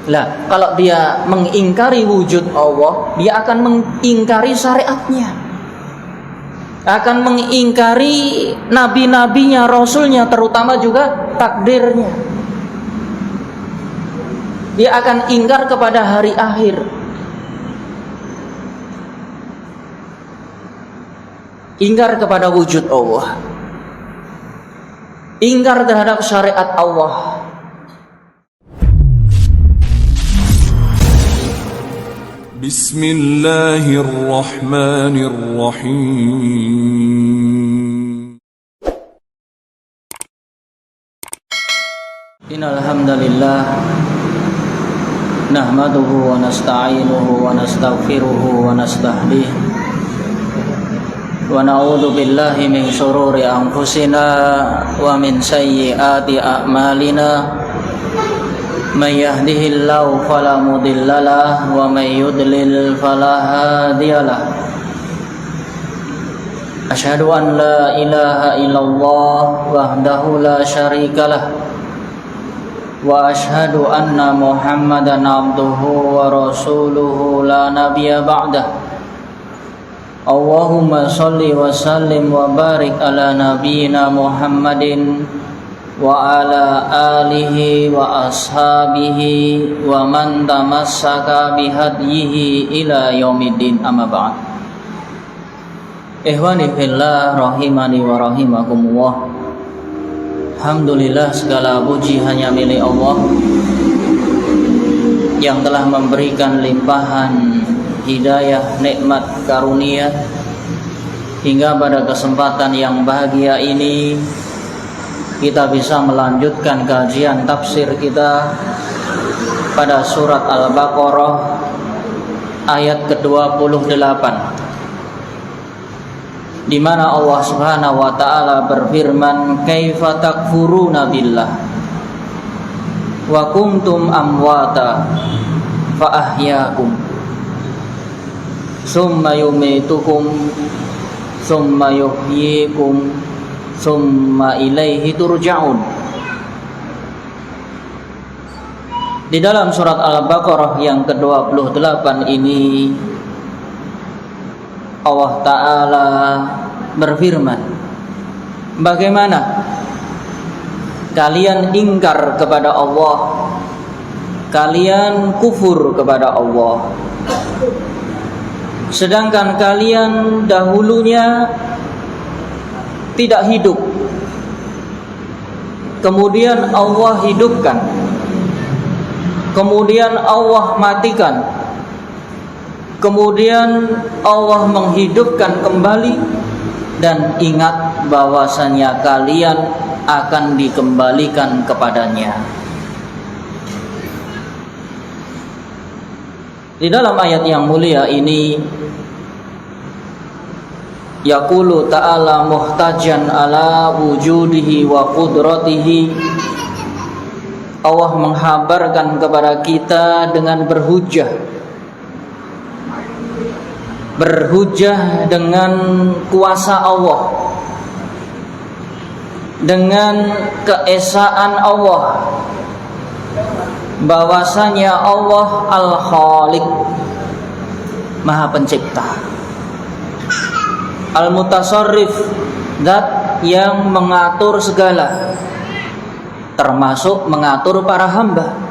Lah, kalau dia mengingkari wujud Allah, dia akan mengingkari syariatnya, akan mengingkari nabi-nabinya, rasulnya, terutama juga takdirnya. Dia akan ingkar kepada hari akhir, ingkar kepada wujud Allah, ingkar terhadap syariat Allah. Bismillahirrahmanirrahim. Innal hamdalillah nahmaduhu wa nasta'inuhu wa nastaghfiruhu wa nastahdihi wa na'udzu billahi min syururi anfusina wa min sayyiati a'malina. May yahdihillahu fala mudhillalah wa may yudlil fala hadiyalah. Asyhadu an la ilaha illallah wahdahu la syarikalah wa asyhadu anna Muhammadan abduhu wa rasuluhu la nabiyya ba'dah. Allahumma shalli wa sallim wa barik ala nabiyyina Muhammadin wa ala alihi wa ashabihi wa man tamassaka bihadyihi ila yaumiddin, amma ba'd. Ikhwani fillah rahimani wa rahimakumullah. Alhamdulillah, segala puji hanya milik Allah yang telah memberikan limpahan hidayah, nikmat, karunia hingga pada kesempatan yang bahagia ini kita bisa melanjutkan kajian tafsir kita pada surat Al-Baqarah ayat ke-28, di mana Allah Subhanahu wa taala berfirman, "Kaifa takfuruna billah wa kuntum amwata fa ahyaakum summa yumitukum summa yuhyikum summa ilaihi turja'un." Di dalam surat Al-Baqarah yang ke-28 ini Allah Ta'ala berfirman, bagaimana kalian ingkar kepada Allah, kalian kufur kepada Allah, sedangkan kalian dahulunya tidak hidup, kemudian Allah hidupkan, kemudian Allah matikan, kemudian Allah menghidupkan kembali, dan ingat bahwasanya kalian akan dikembalikan kepadanya. Di dalam ayat yang mulia ini yaqulu ta'ala muhtajan ala wujudihi wa qudratihi, Allah menghabarkan kepada kita dengan berhujjah dengan kuasa Allah, dengan keesaan Allah, bahwasanya Allah Al-Khaliq, Maha Pencipta, Al-Mutasarrif, zat yang mengatur segala, termasuk mengatur para hamba.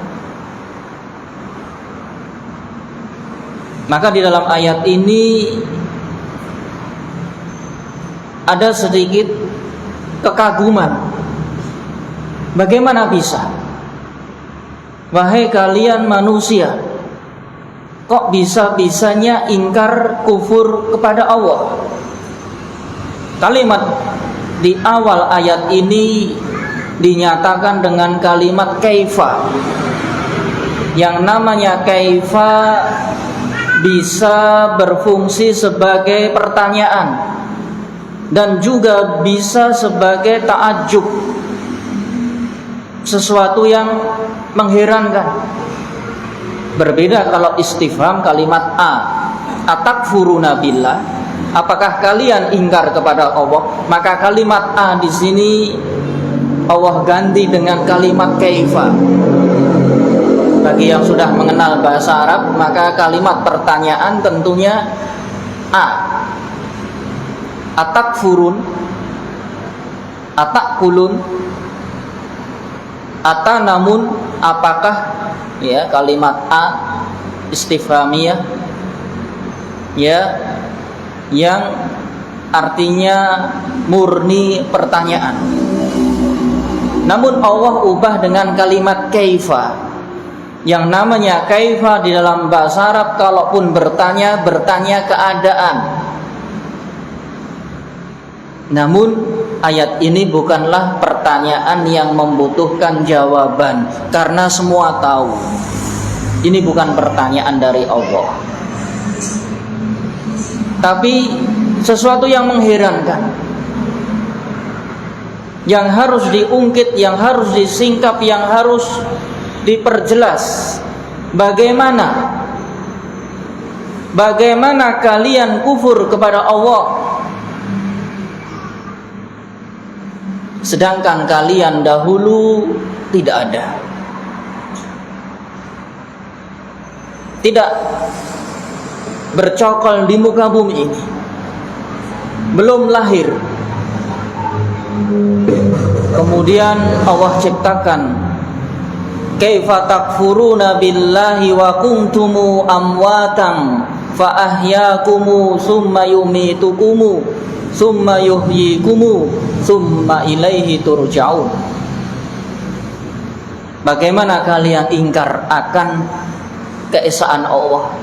Maka di dalam ayat ini ada sedikit kekaguman. Bagaimana bisa? Wahai kalian manusia, kok bisa-bisanya ingkar kufur kepada Allah? Kalimat di awal ayat ini dinyatakan dengan kalimat kaifa. Yang namanya kaifa bisa berfungsi sebagai pertanyaan dan juga bisa sebagai ta'ajjub, sesuatu yang mengherankan. Berbeda kalau istifham kalimat atakfuruna billah, apakah kalian ingkar kepada Allah? Maka kalimat di sini Allah ganti dengan kalimat kaifa. Bagi yang sudah mengenal bahasa Arab, maka kalimat pertanyaan tentunya atakfurun, atakulun, atanamun, apakah, ya, kalimat istifhamiyah, ya, yang artinya murni pertanyaan. Namun Allah ubah dengan kalimat kaifa. Yang namanya kaifa di dalam bahasa Arab, kalaupun bertanya keadaan. Namun ayat ini bukanlah pertanyaan yang membutuhkan jawaban, karena semua tahu ini bukan pertanyaan dari Allah. Tapi sesuatu yang mengherankan, yang harus diungkit, yang harus disingkap, yang harus diperjelas. Bagaimana kalian kufur kepada Allah, sedangkan kalian dahulu tidak ada, tidak bercokol di muka bumi ini, belum lahir. Kemudian Allah ciptakan, kaifa takfuruna billahi wa kuntumu amwatan fa ahyaakumu summa yumitukumu summa yuhyikumu summa ilaihi turja'un. Bagaimana kalian ingkar akan keesaan Allah?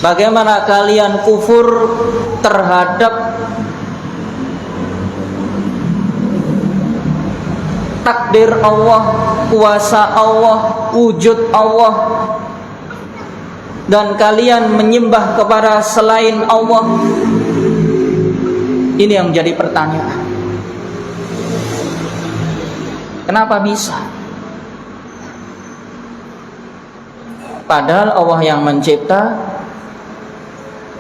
Bagaimana kalian kufur terhadap takdir Allah, kuasa Allah, wujud Allah, dan kalian menyembah kepada selain Allah? Ini yang menjadi pertanyaan. Kenapa bisa? Padahal Allah yang mencipta,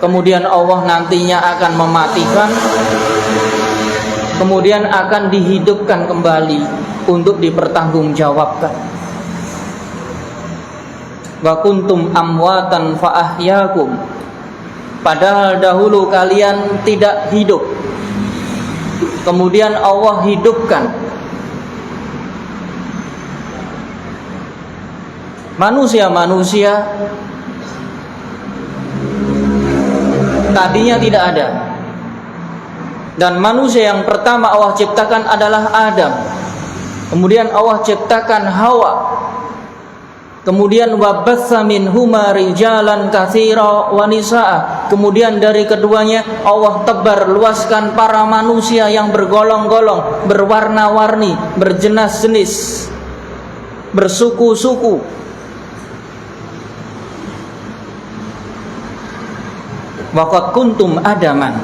kemudian Allah nantinya akan mematikan, kemudian akan dihidupkan kembali untuk dipertanggungjawabkan. Wa kuntum amwatan fa ahyaakum. Padahal dahulu kalian tidak hidup, kemudian Allah hidupkan. Manusia tadinya tidak ada, dan manusia yang pertama Allah ciptakan adalah Adam. Kemudian Allah ciptakan Hawa. Kemudian wabatsa minhuma rijalan katsira wa nisaa. Kemudian dari keduanya Allah tebar luaskan para manusia yang bergolong-golong, berwarna-warni, berjenis-jenis, bersuku-suku. Waqad kuntum adaman,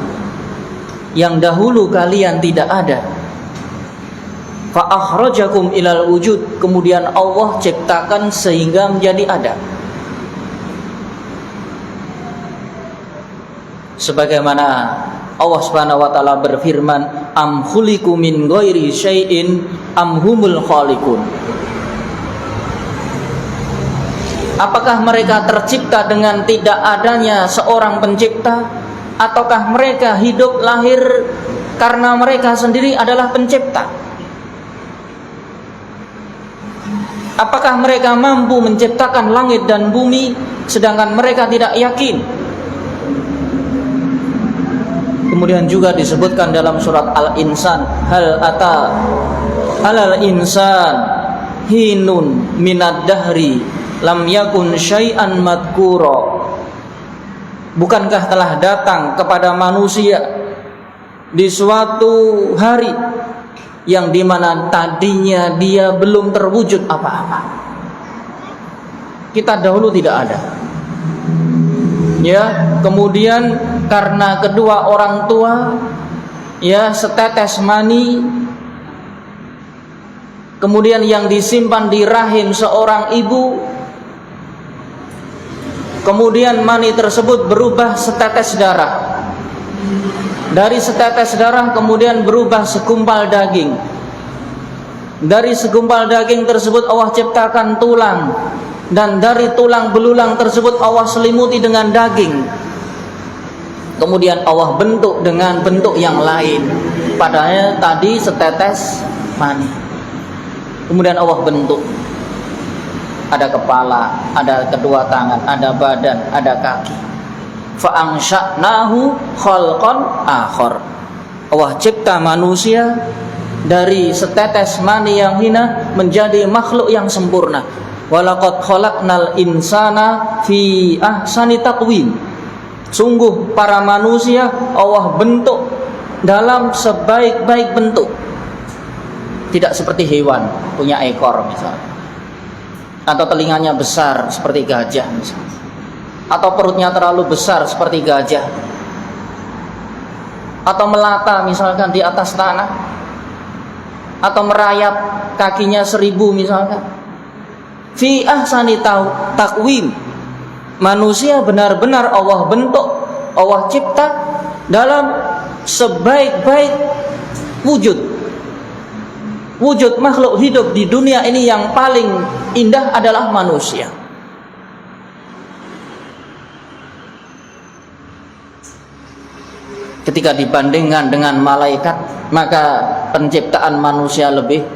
yang dahulu kalian tidak ada. Fa akhrajakum ilal wujud, kemudian Allah ciptakan sehingga menjadi ada. Sebagaimana Allah Subhanahu wa taala berfirman, am khuliqu min ghairi syai'in am humul khaliqun. Apakah mereka tercipta dengan tidak adanya seorang pencipta, ataukah mereka hidup lahir karena mereka sendiri adalah pencipta? Apakah mereka mampu menciptakan langit dan bumi sedangkan mereka tidak yakin? Kemudian juga disebutkan dalam surat Al-Insan, hal ata alal insan hinun minad dahri lam yakun syai'an madkura. Bukankah telah datang kepada manusia di suatu hari yang dimana tadinya dia belum terwujud apa-apa? Kita dahulu tidak ada, ya. Kemudian karena kedua orang tua, ya, setetes mani, kemudian yang disimpan di rahim seorang ibu, kemudian mani tersebut berubah setetes darah. Dari setetes darah kemudian berubah segumpal daging. Dari segumpal daging tersebut Allah ciptakan tulang, dan dari tulang belulang tersebut Allah selimuti dengan daging. Kemudian Allah bentuk dengan bentuk yang lain, padahal tadi setetes mani. Kemudian Allah bentuk, ada kepala, ada kedua tangan, ada badan, ada kaki. Fa'angsha'nahu khalqan akhar. Allah cipta manusia dari setetes mani yang hina menjadi makhluk yang sempurna. Walaqad khalaqnal insana fi ahsani taqwim. Sungguh para manusia Allah bentuk dalam sebaik-baik bentuk. Tidak seperti hewan punya ekor misalnya, atau telinganya besar seperti gajah misalnya, atau perutnya terlalu besar seperti gajah, atau melata misalkan di atas tanah, atau merayap kakinya 1000 misalkan. Fi ahsani taqwim. Manusia benar-benar Allah bentuk, Allah cipta dalam sebaik-baik wujud. Wujud makhluk hidup di dunia ini yang paling indah adalah manusia. Ketika dibandingkan dengan malaikat, maka penciptaan manusia lebih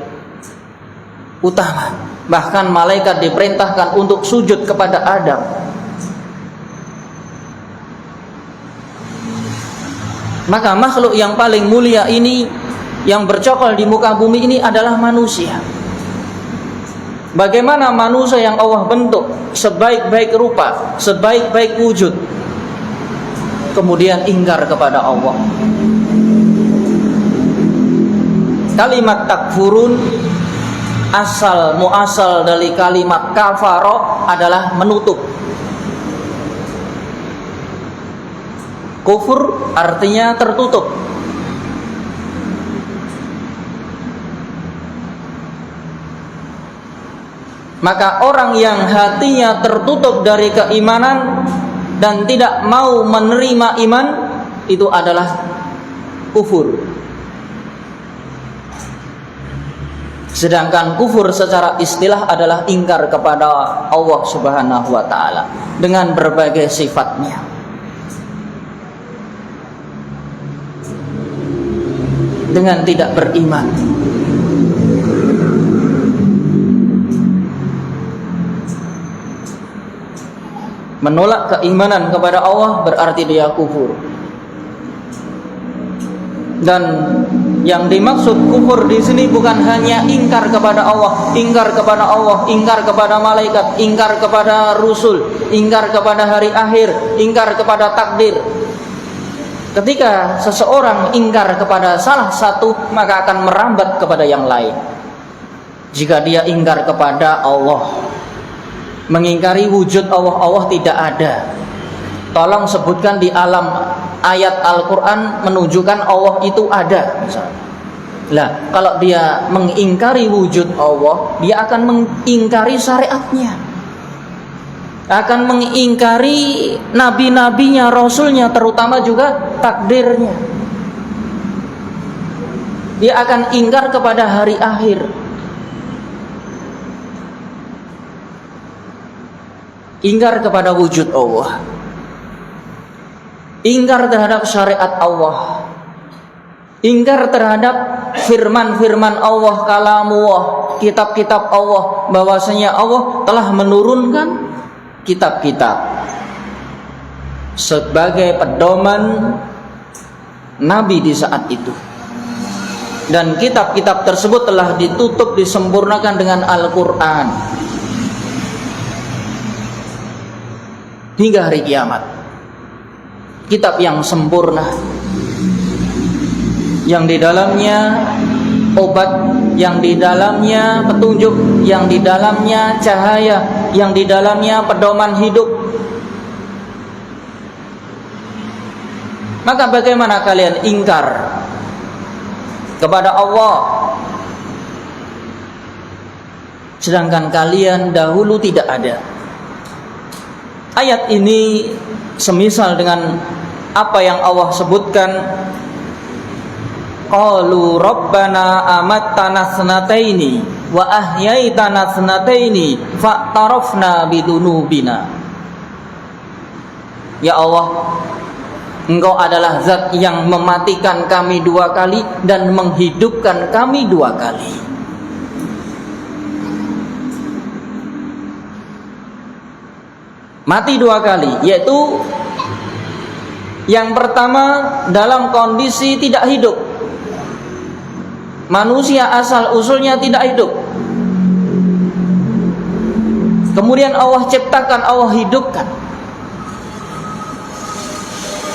utama. Bahkan malaikat diperintahkan untuk sujud kepada Adam. Maka makhluk yang paling mulia ini, yang bercokol di muka bumi ini adalah manusia. Bagaimana manusia yang Allah bentuk sebaik-baik rupa, sebaik-baik wujud, kemudian ingkar kepada Allah. Kalimat takfurun muasal dari kalimat kafaro adalah menutup. Kufur artinya tertutup. Maka orang yang hatinya tertutup dari keimanan dan tidak mau menerima iman, itu adalah kufur. Sedangkan kufur secara istilah adalah ingkar kepada Allah Subhanahu wa taala dengan berbagai sifatnya. Dengan tidak beriman. Menolak keimanan kepada Allah berarti dia kufur. Dan yang dimaksud kufur di sini bukan hanya ingkar kepada Allah, ingkar kepada Allah, ingkar kepada malaikat, ingkar kepada rasul, ingkar kepada hari akhir, ingkar kepada takdir. Ketika seseorang ingkar kepada salah satu, maka akan merambat kepada yang lain. Jika dia ingkar kepada Allah, mengingkari wujud Allah, Allah tidak ada. Tolong sebutkan di alam ayat Al-Quran menunjukkan Allah itu ada misalnya. Lah, kalau dia mengingkari wujud Allah, dia akan mengingkari syariatnya, akan mengingkari nabi-nabinya, rasulnya, terutama juga takdirnya. Dia akan ingkar kepada hari akhir, ingkar kepada wujud Allah, ingkar terhadap syariat Allah, ingkar terhadap firman-firman Allah, kalamullah, kitab-kitab Allah, bahwasanya Allah telah menurunkan kitab-kitab sebagai pedoman Nabi di saat itu. Dan kitab-kitab tersebut telah ditutup, disempurnakan dengan Al-Quran hingga hari kiamat. Kitab yang sempurna, yang di dalamnya obat, yang di dalamnya petunjuk, yang di dalamnya cahaya, yang di dalamnya pedoman hidup. Maka bagaimana kalian ingkar kepada Allah, sedangkan kalian dahulu tidak ada? Ayat ini semisal dengan apa yang Allah sebutkan qalu rabbana amattana thnataini wa ahyaitana thnataini fa'tarafna bidunubina. Ya Allah, Engkau adalah zat yang mematikan kami 2 kali dan menghidupkan kami 2 kali. Mati 2 kali, yaitu yang pertama dalam kondisi tidak hidup. Manusia asal usulnya tidak hidup. Kemudian Allah ciptakan, Allah hidupkan.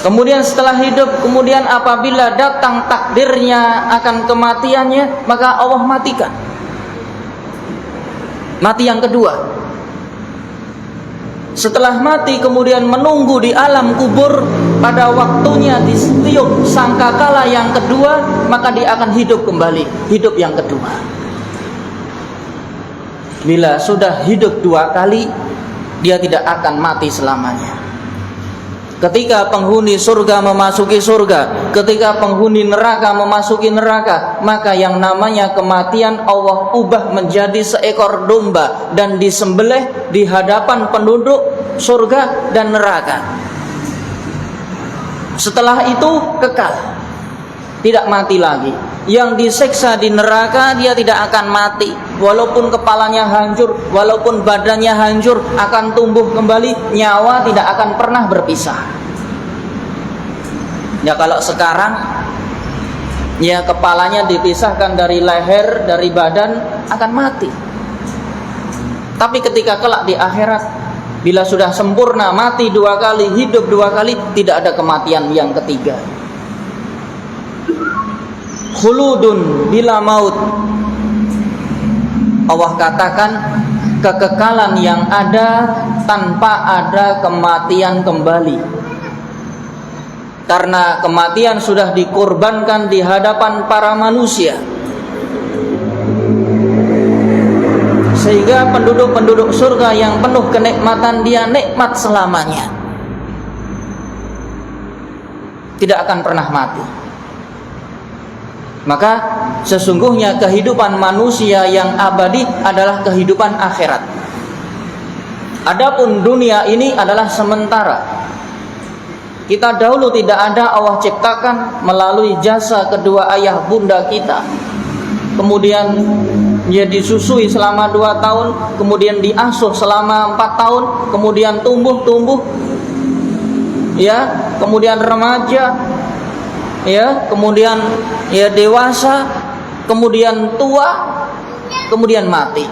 Kemudian setelah hidup, kemudian apabila datang takdirnya akan kematiannya, maka Allah matikan. Mati yang kedua. Setelah mati kemudian menunggu di alam kubur, pada waktunya ditiup sangkakala yang kedua, maka dia akan hidup kembali, hidup yang kedua. Bila sudah hidup 2 kali, dia tidak akan mati selamanya. Ketika penghuni surga memasuki surga, ketika penghuni neraka memasuki neraka, maka yang namanya kematian Allah ubah menjadi seekor domba dan disembelih di hadapan penduduk surga dan neraka. Setelah itu kekal, tidak mati lagi. Yang disiksa di neraka dia tidak akan mati, walaupun kepalanya hancur, walaupun badannya hancur, akan tumbuh kembali, nyawa tidak akan pernah berpisah. Ya kalau sekarang ya kepalanya dipisahkan dari leher, dari badan, akan mati. Tapi ketika kelak di akhirat, bila sudah sempurna, mati 2 kali, hidup 2 kali, tidak ada kematian yang ketiga. Khuludun bila maut. Allah katakan kekekalan yang ada tanpa ada kematian kembali. Karena kematian sudah dikorbankan di hadapan para manusia, sehingga penduduk-penduduk surga yang penuh kenikmatan dia nikmat selamanya, tidak akan pernah mati. Maka sesungguhnya kehidupan manusia yang abadi adalah kehidupan akhirat. Adapun dunia ini adalah sementara. Kita dahulu tidak ada, Allah ciptakan melalui jasa kedua ayah bunda kita. Kemudian dia disusui selama 2 tahun, kemudian diasuh selama 4 tahun, kemudian tumbuh, ya, kemudian remaja, ya, kemudian ya dewasa, kemudian tua, kemudian mati.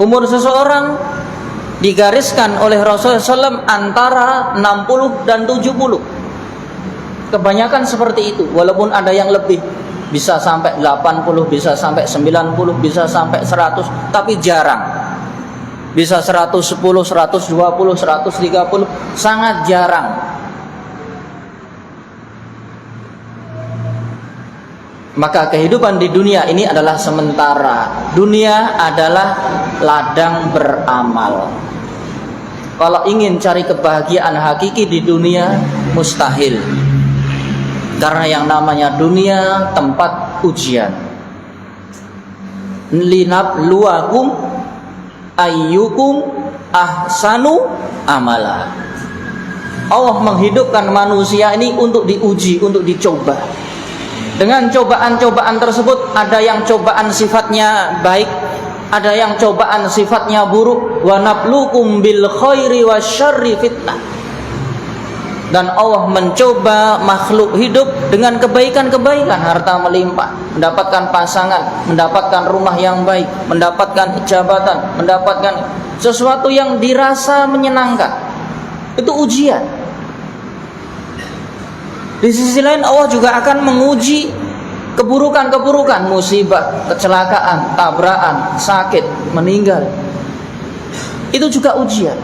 Umur seseorang digariskan oleh Rasulullah SAW antara 60 dan 70. Kebanyakan seperti itu, walaupun ada yang lebih, bisa sampai 80, bisa sampai 90, bisa sampai 100, tapi jarang. Bisa 110, 120, 130, sangat jarang. Maka kehidupan di dunia ini adalah sementara. Dunia adalah ladang beramal. Kalau ingin cari kebahagiaan hakiki di dunia, mustahil. Karena yang namanya dunia tempat ujian. Linabluwakum ayyukum ahsanu amala. Allah menghidupkan manusia ini untuk diuji, untuk dicoba. Dengan cobaan-cobaan tersebut, ada yang cobaan sifatnya baik, ada yang cobaan sifatnya buruk. Wa nabluukum bil khairi wasyarri fitnah. Dan Allah mencoba makhluk hidup dengan kebaikan-kebaikan, harta melimpah, mendapatkan pasangan, mendapatkan rumah yang baik, mendapatkan jabatan, mendapatkan sesuatu yang dirasa menyenangkan. Itu ujian. Di sisi lain Allah juga akan menguji keburukan-keburukan, musibah, kecelakaan, tabrakan, sakit, meninggal. Itu juga ujian.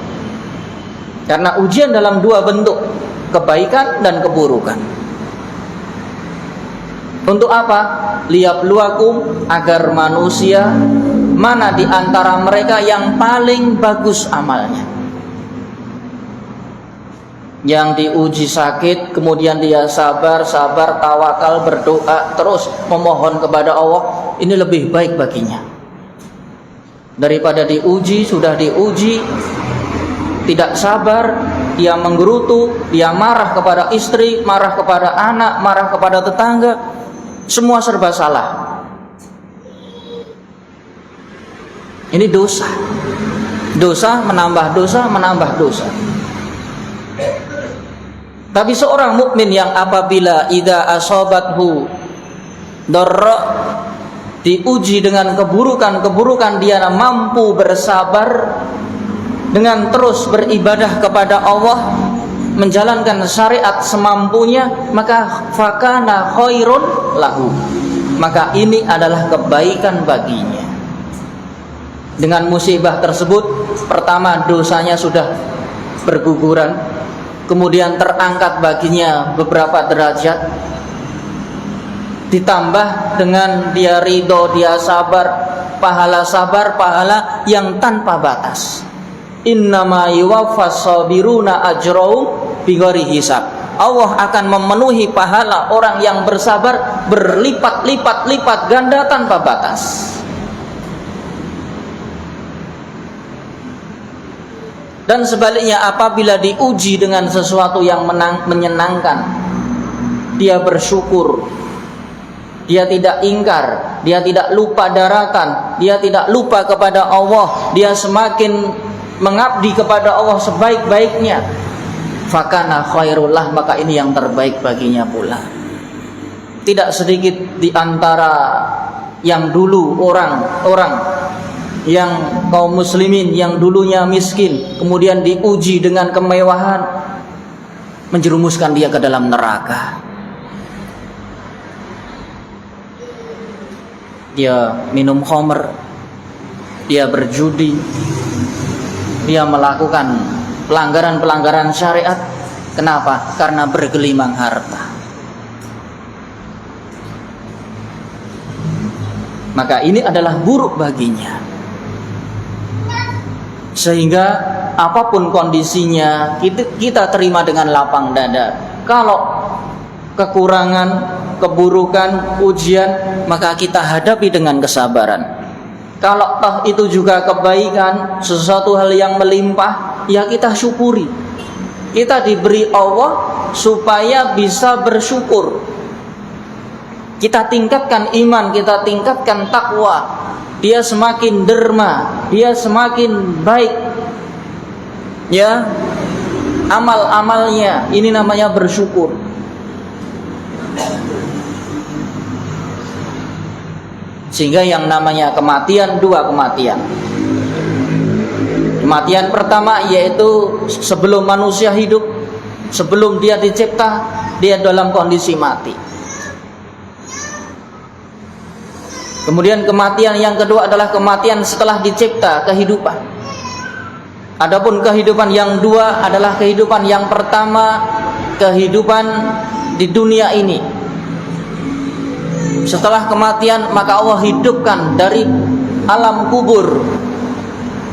Karena ujian dalam 2 bentuk, kebaikan dan keburukan. Untuk apa? Liyabluwakum, agar manusia mana di antara mereka yang paling bagus amalnya. yang diuji sakit, kemudian dia sabar, tawakal, berdoa, terus memohon kepada Allah, ini lebih baik baginya daripada sudah diuji, tidak sabar, dia menggerutu, dia marah kepada istri, marah kepada anak, marah kepada tetangga, semua serba salah. Ini dosa menambah dosa. Tapi seorang mukmin yang apabila idza asabathu darra, diuji dengan keburukan dia mampu bersabar dengan terus beribadah kepada Allah, menjalankan syariat semampunya, maka fakana khairun lahu, maka ini adalah kebaikan baginya. Dengan musibah tersebut, pertama dosanya sudah berguguran, kemudian terangkat baginya beberapa derajat, ditambah dengan dia ridho, dia sabar, pahala yang tanpa batas. Innama yuwaffas sabiruna ajrahum bighairi hisab. Allah akan memenuhi pahala orang yang bersabar berlipat ganda tanpa batas. Dan sebaliknya, apabila diuji dengan sesuatu yang menyenangkan, dia bersyukur, dia tidak ingkar, dia tidak lupa daratan, dia tidak lupa kepada Allah, dia semakin mengabdi kepada Allah sebaik-baiknya, fakana khairullah, maka ini yang terbaik baginya pula. Tidak sedikit di antara yang dulu orang yang kaum muslimin yang dulunya miskin, kemudian diuji dengan kemewahan, menjerumuskan dia ke dalam neraka. Dia minum khamr, dia berjudi, dia melakukan pelanggaran syariat. Kenapa? Karena bergelimang harta. Maka ini adalah buruk baginya. Sehingga apapun kondisinya, kita terima dengan lapang dada. Kalau kekurangan, keburukan, ujian, maka kita hadapi dengan kesabaran. Kalau toh itu juga kebaikan, sesuatu hal yang melimpah, ya kita syukuri. Kita diberi Allah supaya bisa bersyukur. Kita tingkatkan iman, kita tingkatkan takwa. Dia semakin derma, dia semakin baik, ya, amal-amalnya. Ini namanya bersyukur. Sehingga yang namanya kematian, dua kematian. Kematian pertama yaitu sebelum manusia hidup, sebelum dia dicipta, dia dalam kondisi mati. Kemudian kematian yang kedua adalah kematian setelah dicipta, kehidupan. Adapun kehidupan yang dua adalah kehidupan yang pertama, kehidupan di dunia ini. Setelah kematian, maka Allah hidupkan dari alam kubur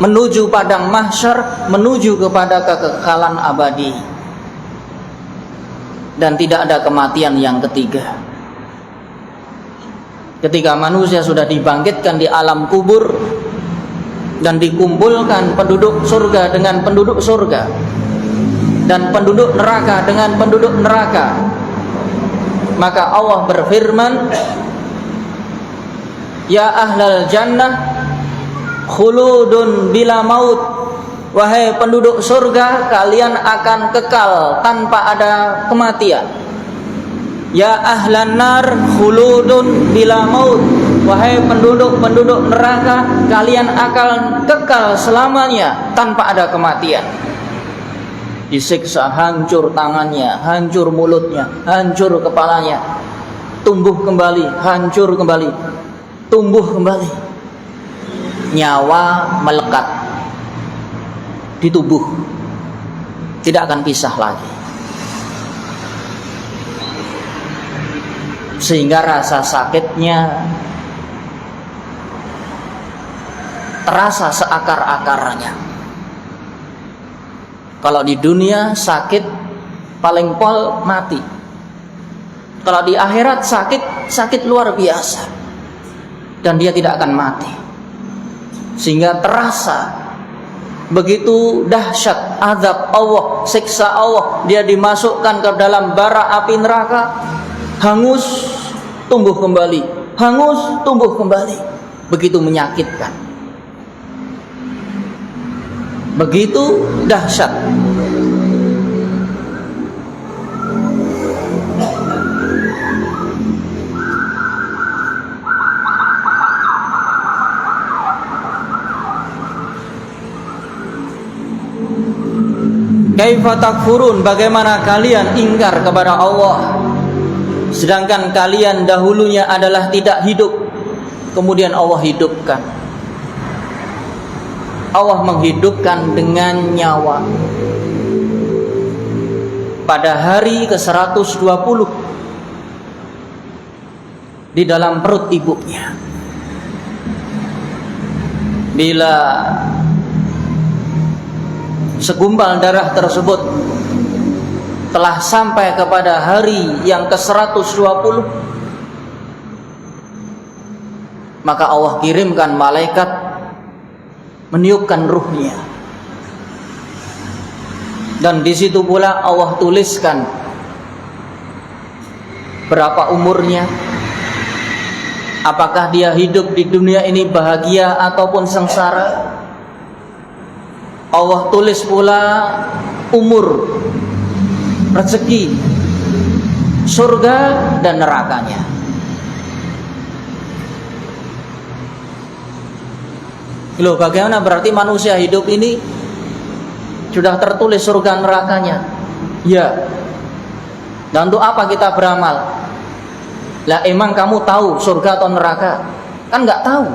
menuju padang mahsyar, menuju kepada kekekalan abadi. Dan tidak ada kematian yang ketiga. Ketika manusia sudah dibangkitkan di alam kubur dan dikumpulkan penduduk surga dengan penduduk surga dan penduduk neraka dengan penduduk neraka, maka Allah berfirman, ya ahlal jannah khuludun bila maut, wahai penduduk surga, kalian akan kekal tanpa ada kematian. Ya ahlan nar khuludun bila maut, wahai penduduk neraka, kalian akan kekal selamanya tanpa ada kematian. Disiksa, hancur tangannya, hancur mulutnya, hancur kepalanya, tumbuh kembali, hancur kembali, tumbuh kembali. Nyawa melekat di tubuh, tidak akan pisah lagi. Sehingga rasa sakitnya terasa seakar-akarnya. Kalau di dunia sakit paling pol mati. Kalau di akhirat sakit luar biasa, dan dia tidak akan mati, sehingga terasa begitu dahsyat azab Allah, siksa Allah. Dia dimasukkan ke dalam bara api neraka, hangus tumbuh kembali, hangus tumbuh kembali, begitu menyakitkan, begitu dahsyat. Kaifa takfurun, bagaimana kalian ingkar kepada Allah, sedangkan kalian dahulunya adalah tidak hidup, kemudian Allah hidupkan. Allah menghidupkan dengan nyawa pada hari ke-120 di dalam perut ibunya. Bila segumpal darah tersebut telah sampai kepada hari yang ke-120, maka Allah kirimkan malaikat meniupkan ruhnya, dan di situ pula Allah tuliskan berapa umurnya, apakah dia hidup di dunia ini bahagia ataupun sengsara. Allah tulis pula umur, rezeki, surga dan nerakanya. Loh, bagaimana berarti manusia hidup ini sudah tertulis surga nerakanya? Ya. Dan untuk apa kita beramal? Lah, emang kamu tahu surga atau neraka? Kan nggak tahu.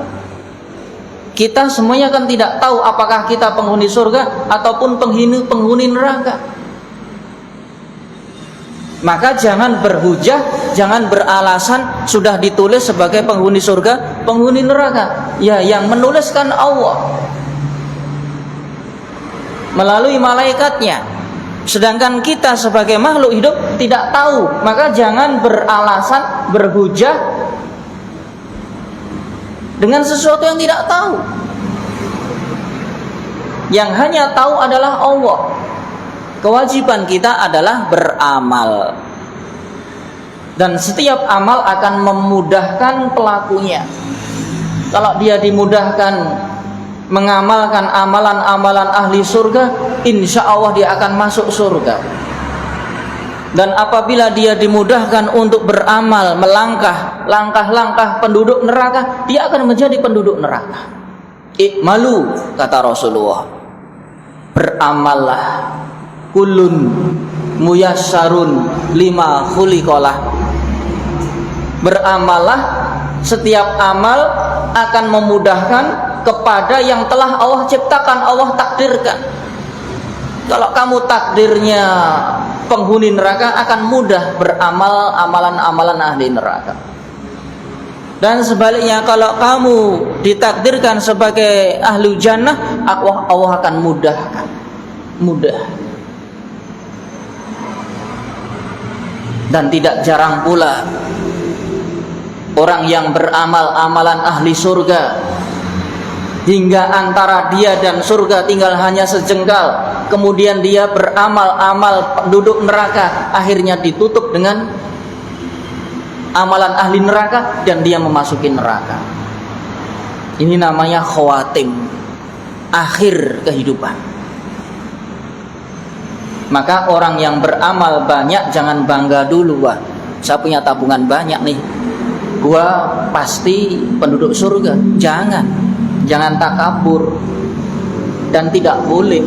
Kita semuanya kan tidak tahu apakah kita penghuni surga ataupun penghuni neraka. Maka jangan berhujah, jangan beralasan sudah ditulis sebagai penghuni surga, penghuni neraka. Ya, yang menuliskan Allah melalui malaikatnya. Sedangkan kita sebagai makhluk hidup tidak tahu. Maka jangan beralasan, berhujah dengan sesuatu yang tidak tahu. Yang hanya tahu adalah Allah. Kewajiban kita adalah beramal, dan setiap amal akan memudahkan pelakunya. Kalau dia dimudahkan mengamalkan amalan-amalan ahli surga, insya Allah dia akan masuk surga. Dan apabila dia dimudahkan untuk beramal, melangkah langkah-langkah penduduk neraka, dia akan menjadi penduduk neraka. Ikmalu, kata Rasulullah, beramallah, kullun muyassarun lima khuliqalah. Beramallah, setiap amal akan memudahkan kepada yang telah Allah ciptakan, Allah takdirkan. Kalau kamu takdirnya penghuni neraka, akan mudah beramal amalan-amalan ahli neraka. Dan sebaliknya, kalau kamu ditakdirkan sebagai ahli jannah, Allah akan mudahkan, mudah. Dan tidak jarang pula orang yang beramal amalan ahli surga, hingga antara dia dan surga tinggal hanya sejengkal, kemudian dia beramal amal penduduk neraka, akhirnya ditutup dengan amalan ahli neraka dan dia memasuki neraka. Ini namanya khawatim, akhir kehidupan. Maka orang yang beramal banyak jangan bangga dulu, wah saya punya tabungan banyak nih, gua pasti penduduk surga. Jangan takabur, dan tidak boleh.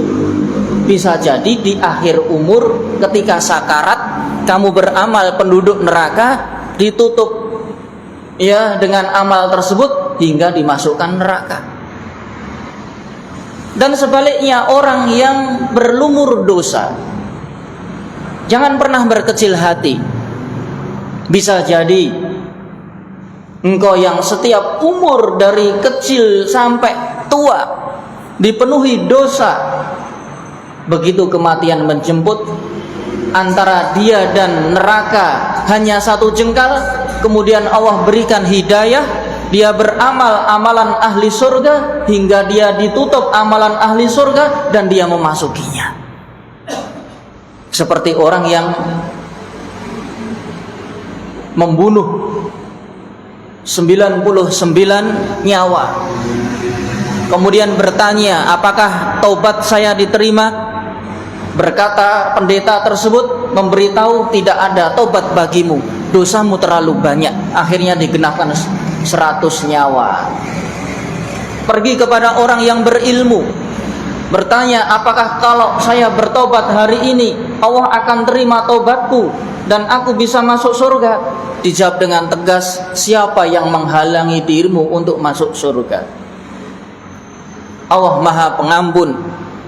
Bisa jadi di akhir umur ketika sakarat kamu beramal penduduk neraka, ditutup ya dengan amal tersebut hingga dimasukkan neraka. Dan sebaliknya, orang yang berlumur dosa, jangan pernah berkecil hati. Bisa jadi engkau yang setiap umur dari kecil sampai tua dipenuhi dosa, begitu kematian menjemput, antara dia dan neraka hanya satu jengkal, kemudian Allah berikan hidayah, dia beramal amalan ahli surga hingga dia ditutup amalan ahli surga dan dia memasukinya. Seperti orang yang membunuh 99 nyawa, kemudian bertanya, apakah taubat saya diterima? Berkata pendeta tersebut, memberitahu, tidak ada taubat bagimu, dosamu terlalu banyak. Akhirnya digenapkan 100 nyawa. Pergi kepada orang yang berilmu, bertanya, apakah kalau saya bertobat hari ini Allah akan terima taubatku dan aku bisa masuk surga? Dijawab dengan tegas, siapa yang menghalangi dirimu untuk masuk surga? Allah Maha Pengampun,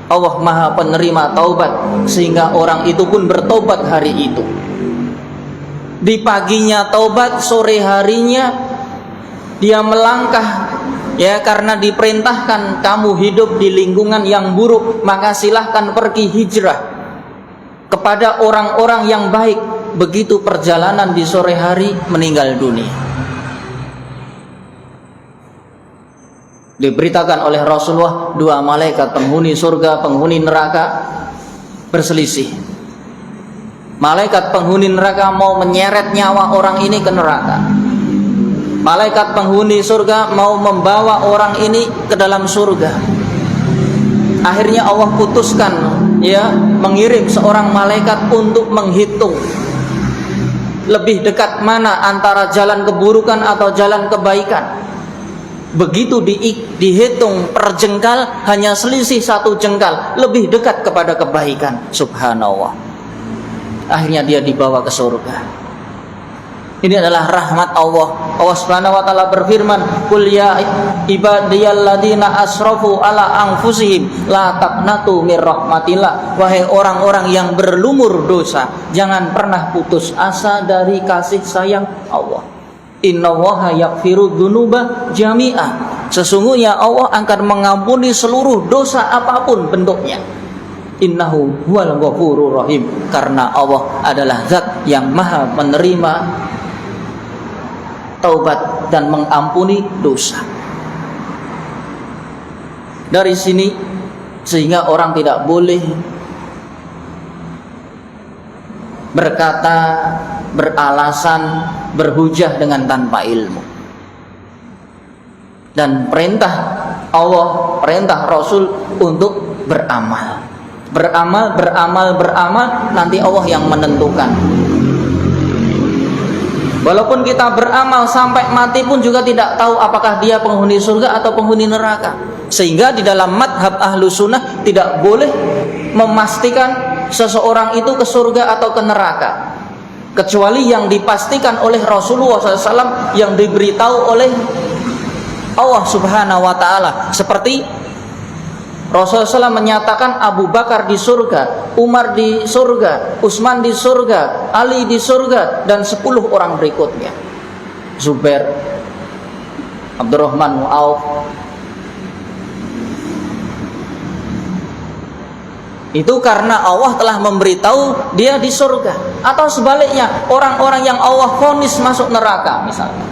Allah Maha Penerima taubat, sehingga orang itu pun bertobat hari itu. Di paginya taubat, sore harinya dia melangkah, ya, karena diperintahkan kamu hidup di lingkungan yang buruk, maka silahkan pergi hijrah kepada orang-orang yang baik. Begitu perjalanan di sore hari, meninggal dunia. Diberitakan oleh Rasulullah, 2 malaikat penghuni surga, penghuni neraka berselisih. Malaikat penghuni neraka mau menyeret nyawa orang ini ke neraka. Malaikat penghuni surga mau membawa orang ini ke dalam surga. Akhirnya Allah putuskan, ya, mengirim seorang malaikat untuk menghitung lebih dekat mana antara jalan keburukan atau jalan kebaikan. Begitu dihitung per jengkal, hanya selisih 1 jengkal, lebih dekat kepada kebaikan. Subhanallah. Akhirnya dia dibawa ke surga. Ini adalah rahmat Allah. Allah Subhanahu wa taala berfirman, "Qul ya ibadiyalladzina asrafu ala anfusihim la taqnatu mir rahmatillah." Wahai orang-orang yang berlumur dosa, jangan pernah putus asa dari kasih sayang Allah. Innallaha yaghfiru dzunuba jami'a. Sesungguhnya Allah akan mengampuni seluruh dosa apapun bentuknya. Innahu huwal ghafurur rahim. Karena Allah adalah zat yang maha menerima taubat dan mengampuni dosa. Dari sini sehingga orang tidak boleh berkata, beralasan, berhujah dengan tanpa ilmu. Dan perintah Allah, perintah Rasul untuk beramal. Beramal, nanti Allah yang menentukan. Walaupun kita beramal sampai mati pun juga tidak tahu apakah dia penghuni surga atau penghuni neraka. Sehingga di dalam madhab ahlu sunnah tidak boleh memastikan seseorang itu ke surga atau ke neraka, kecuali yang dipastikan oleh Rasulullah SAW, yang diberitahu oleh Allah Subhanahu wa ta'ala. Seperti Rasulullah SAW menyatakan Abu Bakar di surga, Umar di surga, Utsman di surga, Ali di surga, dan 10 orang berikutnya, Zubair, Abdurrahman, Auf. Itu karena Allah telah memberitahu dia di surga. Atau sebaliknya, orang-orang yang Allah vonis masuk neraka misalnya,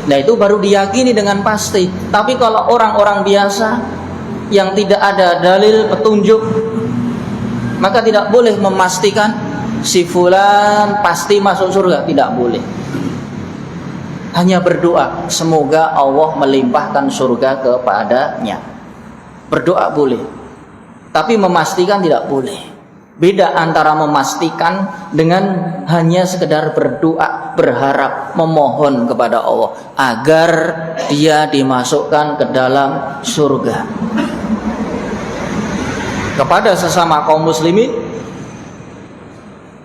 nah itu baru diyakini dengan pasti. Tapi kalau orang-orang biasa yang tidak ada dalil petunjuk, maka tidak boleh memastikan si fulan pasti masuk surga, tidak boleh. Hanya berdoa semoga Allah melimpahkan surga kepadanya. Berdoa boleh, tapi memastikan tidak boleh. Beda antara memastikan dengan hanya sekedar berdoa, berharap, memohon kepada Allah agar dia dimasukkan ke dalam surga. Kepada sesama kaum muslimin,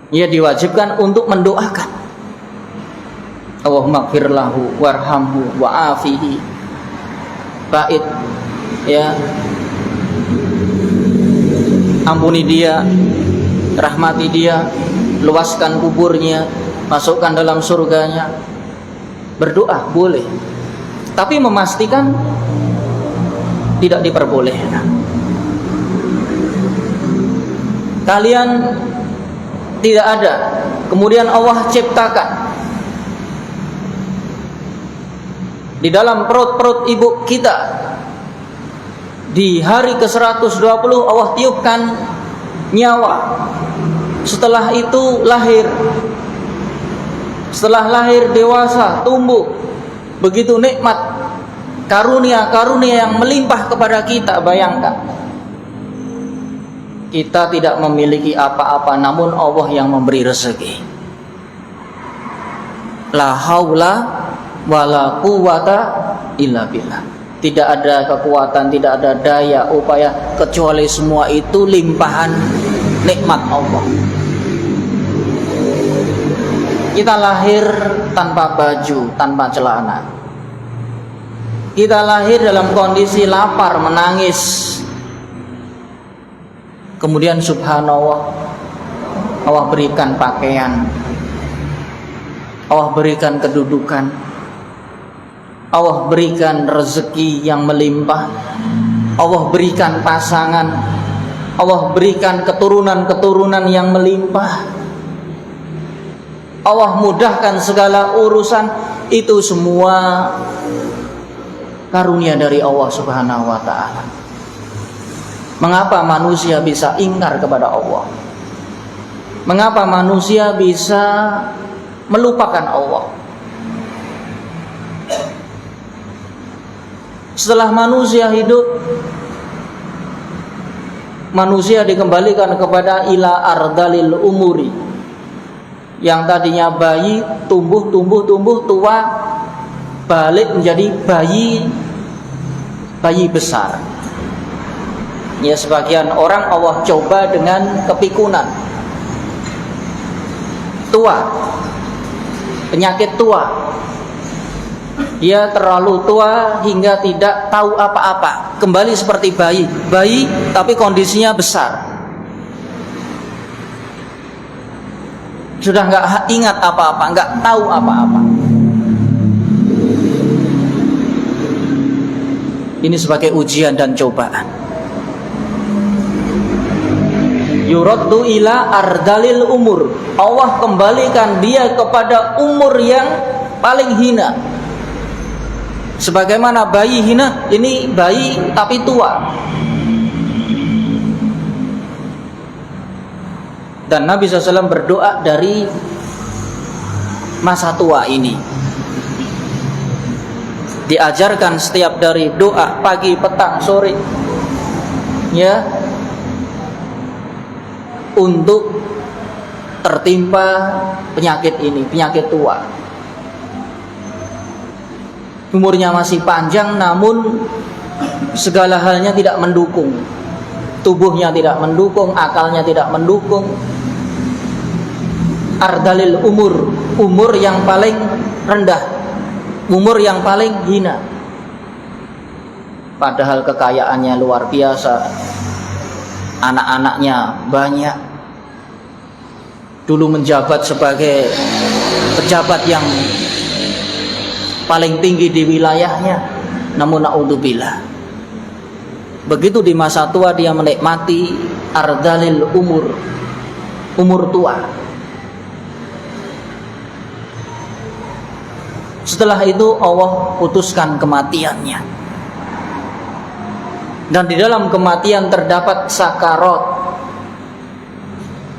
ia diwajibkan untuk mendoakan. Allahumma gfir lahu warhamhu wa'afihi. Bait, ya, ampuni dia, rahmati dia, luaskan kuburnya, masukkan dalam surganya. Berdoa boleh, tapi memastikan tidak diperbolehkan. kalian tidak ada, kemudian Allah ciptakan di dalam perut-perut ibu kita, di hari ke-120 Allah tiupkan nyawa. Setelah itu lahir. Setelah lahir dewasa, tumbuh. Begitu nikmat karunia-karunia yang melimpah kepada kita. Bayangkan, kita tidak memiliki apa-apa, namun Allah yang memberi rezeki. La haula wala quwata illa billah. Tidak ada kekuatan, tidak ada daya upaya, kecuali semua itu limpahan nikmat Allah. Kita lahir tanpa baju, tanpa celana. Kita lahir dalam kondisi lapar, menangis. Kemudian subhanallah, Allah berikan pakaian, Allah berikan kedudukan, Allah berikan rezeki yang melimpah, Allah berikan pasangan, Allah berikan keturunan-keturunan yang melimpah, Allah mudahkan segala urusan. Itu semua karunia dari Allah Subhanahu wa ta'ala. Mengapa manusia bisa ingkar kepada Allah? Mengapa manusia bisa melupakan Allah? Setelah manusia hidup, manusia dikembalikan kepada ila ardalil umuri. Yang tadinya bayi, tumbuh, tua, balik menjadi bayi besar. Ya, sebagian orang Allah coba dengan kepikunan, tua, penyakit tua. Dia terlalu tua hingga tidak tahu apa-apa, kembali seperti bayi tapi kondisinya besar. Sudah nggak ingat apa-apa, nggak tahu apa-apa. Ini sebagai ujian dan cobaan. Yuraddu ila ardalil umur. Allah kembalikan dia kepada umur yang paling hina. Sebagaimana bayi hina, ini bayi tapi tua. Dan Nabi SAW berdoa dari masa tua ini. Diajarkan setiap dari doa pagi, petang, sore, ya, untuk tertimpa penyakit ini, penyakit tua. Umurnya masih panjang, namun segala halnya tidak mendukung. Tubuhnya tidak mendukung, akalnya tidak mendukung. Ardalil umur, umur yang paling rendah, umur yang paling hina. Padahal kekayaannya luar biasa, anak-anaknya banyak. Dulu menjabat sebagai pejabat yang paling tinggi di wilayahnya, namun naudzubillah, begitu di masa tua dia menikmati ardalil umur, umur tua. Setelah itu Allah putuskan kematiannya. Dan di dalam kematian terdapat sakarat,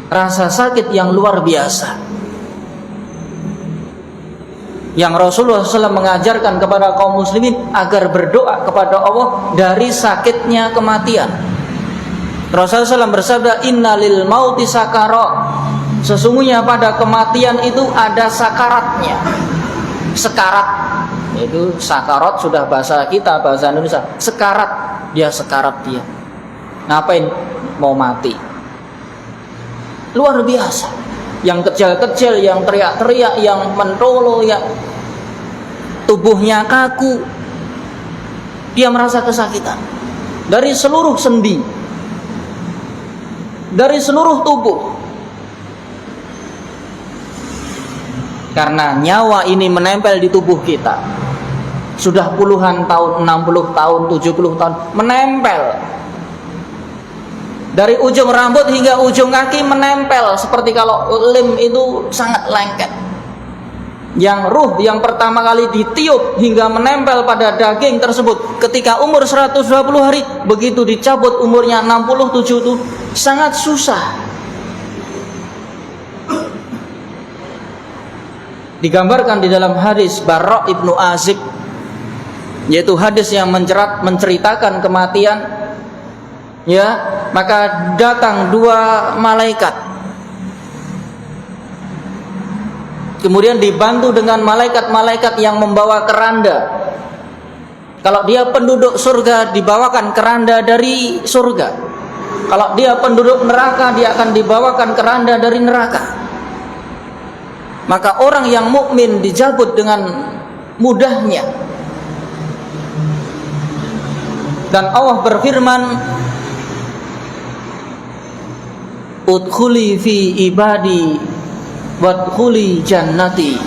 rasa sakit yang luar biasa, yang Rasulullah SAW mengajarkan kepada kaum muslimin agar berdoa kepada Allah dari sakitnya kematian. Rasulullah SAW bersabda, innalil mauti sakarat. Sesungguhnya pada kematian itu ada sakaratnya. Sekarat, itu sakarat sudah bahasa kita, bahasa Indonesia. Sekarat, dia sekarat dia. Ngapain? Mau mati. Luar biasa. Yang kecil-kecil, yang teriak-teriak, yang mentolo, yang tubuhnya kaku, dia merasa kesakitan dari seluruh sendi, dari seluruh tubuh. Karena nyawa ini menempel di tubuh kita sudah puluhan tahun, 60 tahun, 70 tahun, menempel. Dari ujung rambut hingga ujung kaki menempel seperti kalau lem itu sangat lengket. Yang ruh yang pertama kali ditiup hingga menempel pada daging tersebut ketika umur 120 hari, begitu dicabut umurnya 67 itu sangat susah. Digambarkan di dalam hadis Barra ibnu Azib, yaitu hadis yang menceritakan kematian, ya, maka datang dua malaikat, kemudian dibantu dengan malaikat-malaikat yang membawa keranda. Kalau dia penduduk surga, dibawakan keranda dari surga. Kalau dia penduduk neraka, dia akan dibawakan keranda dari neraka. Maka orang yang mukmin dijabut dengan mudahnya. Dan Allah berfirman, udkhuli fi ibadi wadkhuli jannati.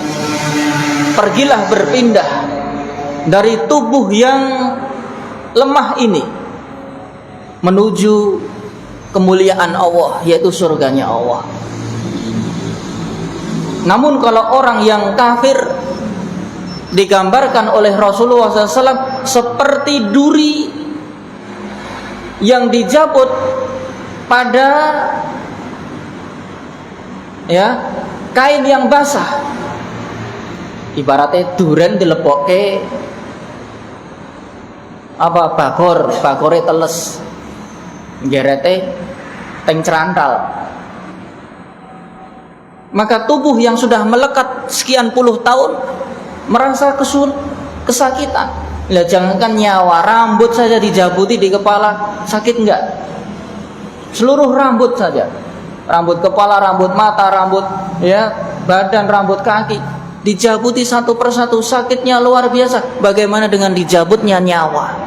Pergilah berpindah dari tubuh yang lemah ini menuju kemuliaan Allah, yaitu surganya Allah. Namun kalau orang yang kafir digambarkan oleh Rasulullah SAW seperti duri yang dijabut pada kain yang basah. Ibaratnya duren dilepokke bagore teles, gerete teng cerantal. Maka tubuh yang sudah melekat sekian puluh tahun merasa kesakitan. Lah jangankan nyawa, rambut saja dijabuti di kepala, sakit enggak? Seluruh rambut saja. Rambut kepala, rambut mata, rambut badan, rambut kaki dijabuti satu persatu, sakitnya luar biasa. Bagaimana dengan dijabutnya nyawa?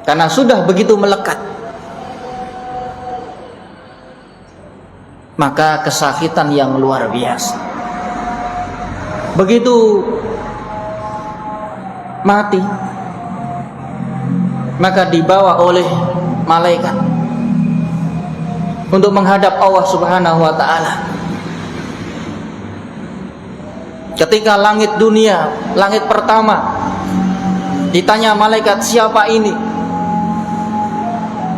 Karena sudah begitu melekat. Maka kesakitan yang luar biasa. Begitu mati, maka dibawa oleh malaikat untuk menghadap Allah Subhanahu wa ta'ala. Ketika langit dunia, langit pertama, ditanya malaikat, siapa ini?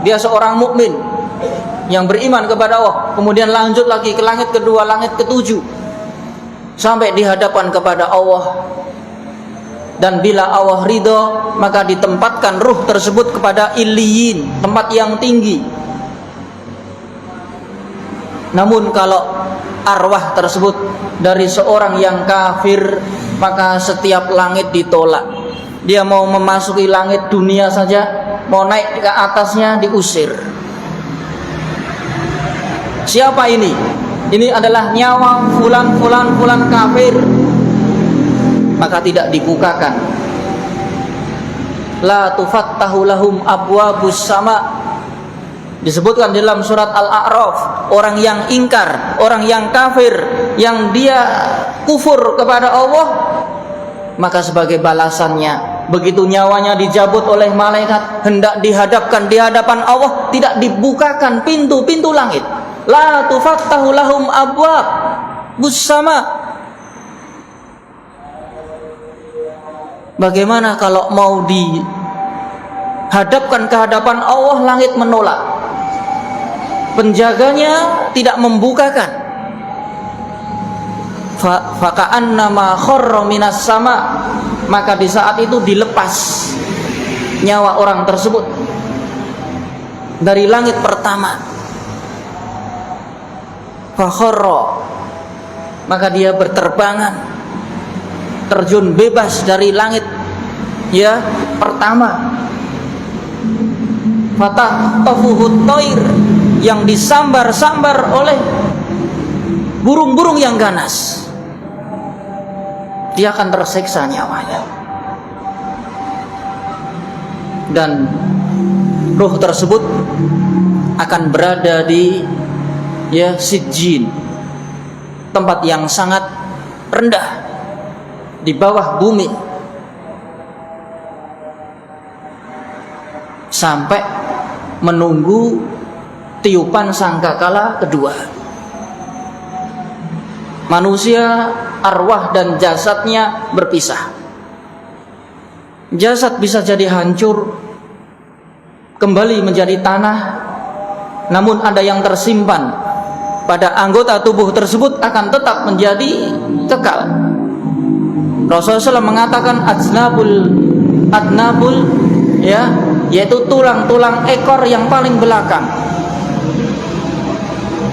Dia seorang mukmin yang beriman kepada Allah. Kemudian lanjut lagi ke langit kedua, langit ketujuh, sampai dihadapan kepada Allah. Dan bila Allah ridho, maka ditempatkan ruh tersebut kepada Illiyin, tempat yang tinggi. Namun kalau arwah tersebut dari seorang yang kafir, maka setiap langit ditolak. Dia mau memasuki langit dunia saja, mau naik ke atasnya diusir. Siapa ini? Ini adalah nyawa fulan kafir. Maka tidak dibukakan. La tufattahu lahum abwabus sama. Disebutkan dalam surat Al-A'raf, orang yang ingkar, orang yang kafir, yang dia kufur kepada Allah, maka sebagai balasannya, begitu nyawanya dijabut oleh malaikat, hendak dihadapkan di hadapan Allah, tidak dibukakan pintu-pintu langit. La tufattahu lahum abwabus sama. Bagaimana kalau mau dihadapkan ke hadapan Allah, langit menolak, penjaganya tidak membukakan. Faka'annama kharra minas sama. Maka di saat itu dilepas nyawa orang tersebut dari langit pertama. Fakharra, maka dia berterbangan, terjun bebas dari langit pertama. Fatahtafuhut thair, yang disambar-sambar oleh burung-burung yang ganas. Dia akan tersiksa nyawanya. Dan ruh tersebut akan berada di Sijjin, tempat yang sangat rendah di bawah bumi. sampai menunggu tiupan sangkakala kedua. Manusia, arwah dan jasadnya berpisah. Jasad bisa jadi hancur, kembali menjadi tanah, namun ada yang tersimpan pada anggota tubuh tersebut akan tetap menjadi kekal. Rasulullah SAW mengatakan adnabul ya, yaitu tulang-tulang ekor yang paling belakang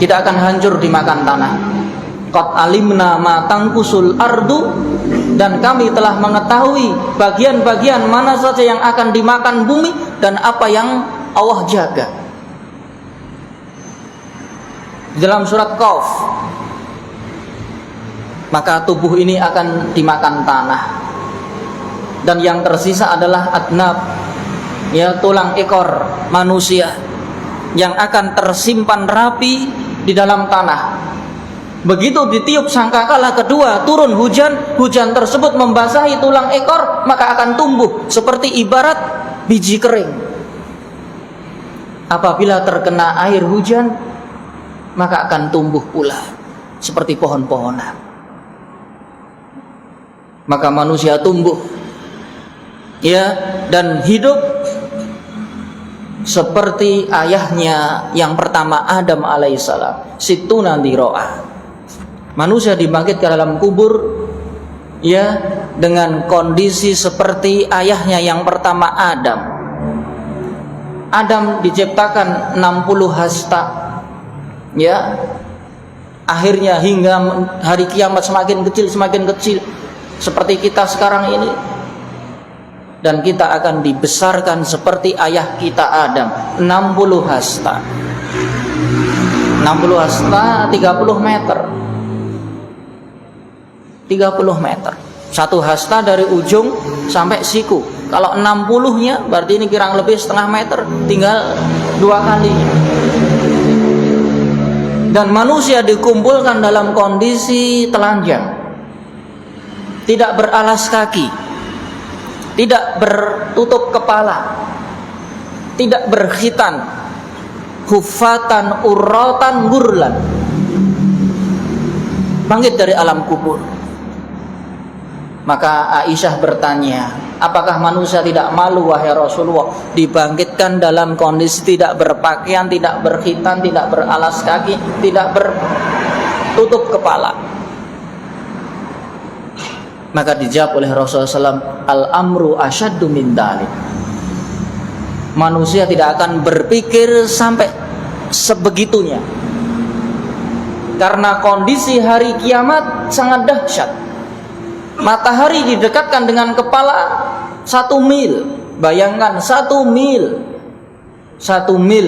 tidak akan hancur dimakan tanah. Qad alimna ma tangkusul ardu, dan kami telah mengetahui bagian-bagian mana saja yang akan dimakan bumi dan apa yang Allah jaga. Dalam surat Qaf, maka tubuh ini akan dimakan tanah, dan yang tersisa adalah adnab, ya, tulang ekor manusia yang akan tersimpan rapi di dalam tanah. Begitu ditiup sangkakala kedua, turun hujan, hujan tersebut membasahi tulang ekor, maka akan tumbuh seperti ibarat biji kering. Apabila terkena air hujan, maka akan tumbuh pula seperti pohon-pohonan. Maka manusia tumbuh, ya, dan hidup seperti ayahnya yang pertama, Adam alaihissalam, situna diro'ah. Manusia dibangkitkan dalam kubur, ya, dengan kondisi seperti ayahnya yang pertama, Adam. Adam diciptakan 60 hasta, ya, akhirnya hingga hari kiamat semakin kecil seperti kita sekarang ini, dan kita akan dibesarkan seperti ayah kita Adam, 60 hasta. 60 hasta 30 meter. 30 meter. Satu hasta dari ujung sampai siku. Kalau 60-nya berarti ini kurang lebih setengah meter, tinggal 2 kalinya. Dan manusia dikumpulkan dalam kondisi telanjang, tidak beralas kaki, tidak bertutup kepala, tidak berkhitan, hufatan urratan gurlan, bangkit dari alam kubur. Maka Aisyah bertanya, apakah manusia tidak malu wahai Rasulullah dibangkitkan dalam kondisi tidak berpakaian, tidak berkhitan, tidak beralas kaki, tidak bertutup kepala? Maka dijawab oleh Rasulullah SAW, al-amru asyaddu min dzalik. Manusia tidak akan berpikir sampai sebegitunya, karena kondisi hari kiamat sangat dahsyat. Matahari didekatkan dengan kepala 1 mil. Bayangkan 1 mil. 1 mil.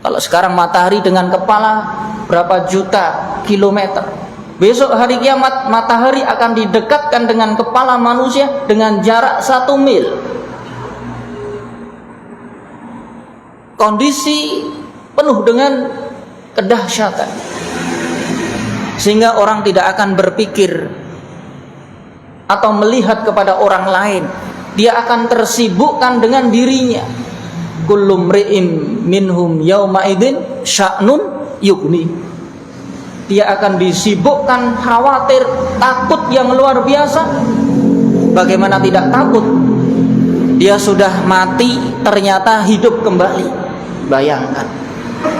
Kalau sekarang matahari dengan kepala berapa juta kilometer. Besok hari kiamat matahari akan didekatkan dengan kepala manusia dengan jarak 1 mil. Kondisi penuh dengan kedahsyatan, sehingga orang tidak akan berpikir atau melihat kepada orang lain. Dia akan tersibukkan dengan dirinya. Kullu mri'in minhum yauma idzin sya'nun yughni. Dia akan disibukkan, khawatir, takut yang luar biasa. Bagaimana tidak takut? Dia sudah mati, ternyata hidup kembali. Bayangkan.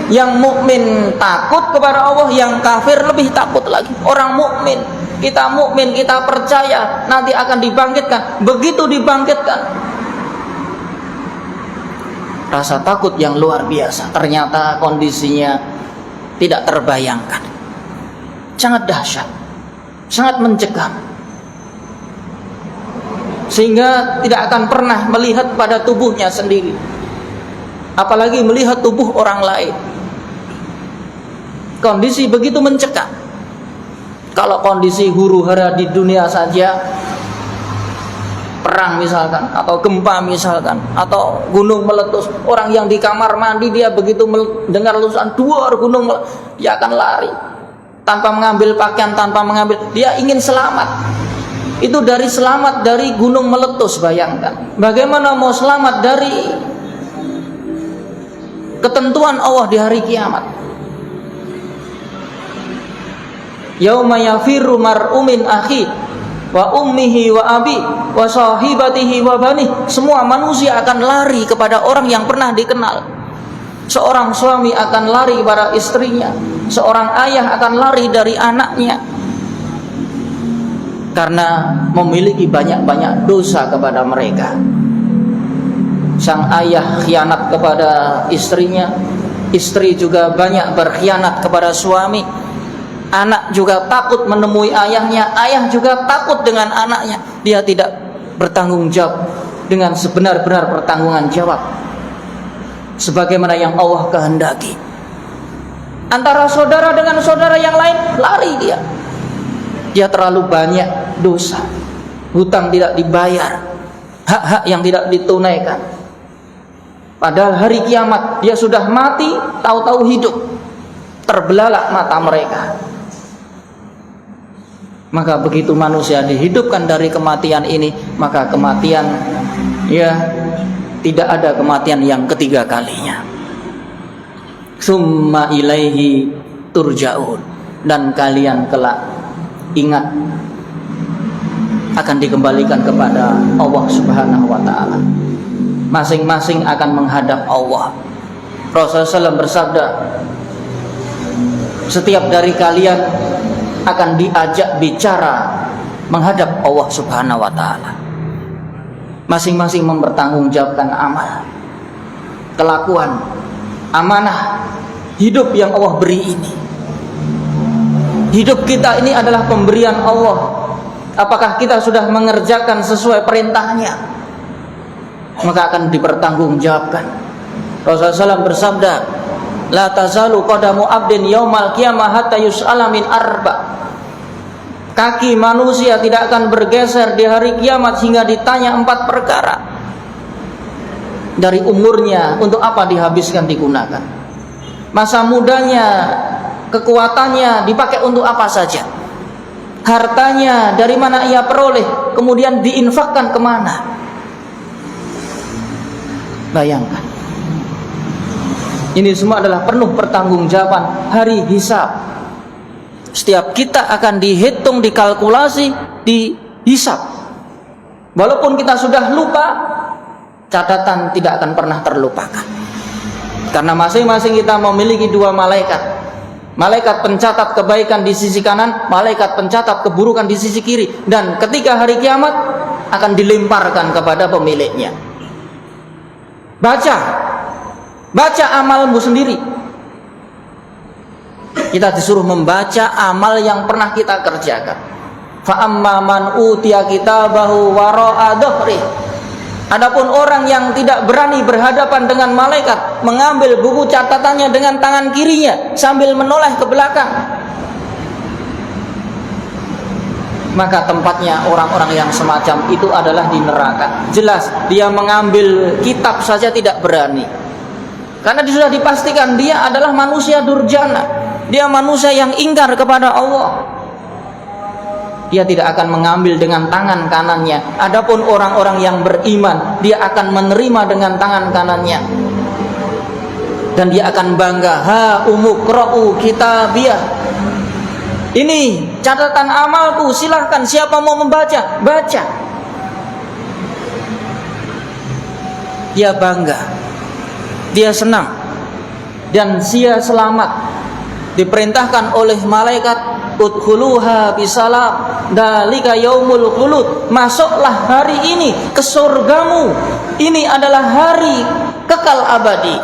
Yang mukmin takut kepada Allah, yang kafir lebih takut lagi. Orang mukmin, kita mukmin, kita percaya nanti akan dibangkitkan. Begitu dibangkitkan, rasa takut yang luar biasa. Ternyata kondisinya tidak terbayangkan. Sangat dahsyat, sangat mencekam, sehingga tidak akan pernah melihat pada tubuhnya sendiri, apalagi melihat tubuh orang lain. Kondisi begitu mencekam. Kalau kondisi huru-hara di dunia saja, perang misalkan, atau gempa misalkan, atau gunung meletus, orang yang di kamar mandi dia begitu mendengar letusan duar gunung, dia akan lari tanpa mengambil pakaian, tanpa mengambil, dia ingin selamat. Itu dari selamat dari gunung meletus, bayangkan. Bagaimana mau selamat dari ketentuan Allah di hari kiamat? Yauma yafirru mar'u min akhi wa ummihi wa abi wa sahibatihi wa bani. Semua manusia akan lari kepada orang yang pernah dikenal. Seorang suami akan lari kepada istrinya, seorang ayah akan lari dari anaknya, karena memiliki banyak-banyak dosa kepada mereka. Sang ayah khianat kepada istrinya, istri juga banyak berkhianat kepada suami, anak juga takut menemui ayahnya, ayah juga takut dengan anaknya. Dia tidak bertanggung jawab dengan sebenar-benar pertanggungan jawab sebagaimana yang Allah kehendaki. Antara saudara dengan saudara yang lain, lari dia. Dia terlalu banyak dosa, hutang tidak dibayar, hak-hak yang tidak ditunaikan. Padahal hari kiamat dia sudah mati, tahu-tahu hidup. Terbelalak mata mereka. Maka begitu manusia dihidupkan dari kematian ini, maka kematian, ya, tidak ada kematian yang ketiga kalinya. Summa ilaihi turja'un, dan kalian kelak, ingat, akan dikembalikan kepada Allah Subhanahu wa ta'ala. Masing-masing akan menghadap Allah. Rasulullah SAW bersabda, setiap dari kalian akan diajak bicara menghadap Allah Subhanahu wa ta'ala. Masing-masing mempertanggungjawabkan amal, kelakuan, amanah hidup yang Allah beri ini. Hidup kita ini adalah pemberian Allah. Apakah kita sudah mengerjakan sesuai perintahnya? Maka akan dipertanggungjawabkan. Rasulullah SAW bersabda, la tazalu qadamu abdin yaumal qiyamah hatta yus'ala min arba. Kaki manusia tidak akan bergeser di hari kiamat hingga ditanya 4 perkara. Dari umurnya, untuk apa dihabiskan, digunakan. Masa mudanya, kekuatannya dipakai untuk apa saja. Hartanya dari mana ia peroleh, kemudian diinfakkan kemana. Bayangkan. Ini semua adalah penuh pertanggungjawaban hari hisab. Setiap kita akan dihitung, dikalkulasi, dihisab. Walaupun kita sudah lupa, catatan tidak akan pernah terlupakan. Karena masing-masing kita memiliki 2 malaikat. Malaikat pencatat kebaikan di sisi kanan, malaikat pencatat keburukan di sisi kiri. Dan ketika hari kiamat akan dilemparkan kepada pemiliknya. Baca amalmu sendiri. Kita disuruh membaca amal yang pernah kita kerjakan. Fa amma man utiya kitabahu wara'a dhahri. Adapun orang yang tidak berani berhadapan dengan malaikat, mengambil buku catatannya dengan tangan kirinya sambil menoleh ke belakang, maka tempatnya orang-orang yang semacam itu adalah di neraka. Jelas dia mengambil kitab saja tidak berani, karena sudah dipastikan dia adalah manusia durjana. Dia manusia yang ingkar kepada Allah. Dia tidak akan mengambil dengan tangan kanannya. Adapun orang-orang yang beriman, dia akan menerima dengan tangan kanannya. Dan dia akan bangga, ha umuqra'u kitabiyah. Ini catatan amalku, silahkan siapa mau membaca, baca. Dia bangga, dia senang, dan dia selamat. Diperintahkan oleh malaikat, udkhuluha bisalam, dzalika yaumul khulud. Masuklah hari ini ke surgamu. Ini adalah hari kekal abadi.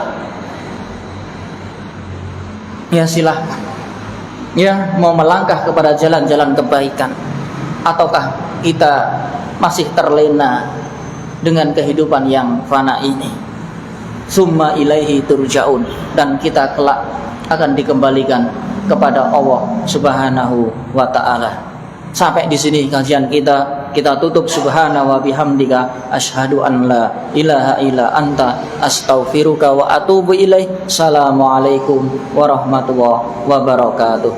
Ya silahkan. Ya, mau melangkah kepada jalan-jalan kebaikan, ataukah kita masih terlena dengan kehidupan yang fana ini? Summa ilaihi turja'un, dan kita kelak akan dikembalikan kepada Allah Subhanahu wa ta'ala. Sampai di sini kajian kita tutup. Subhana wa bihamdika asyhadu an la ilaha illa anta astaghfiruka wa atubu ilaih. Assalamualaikum warahmatullahi wabarakatuh.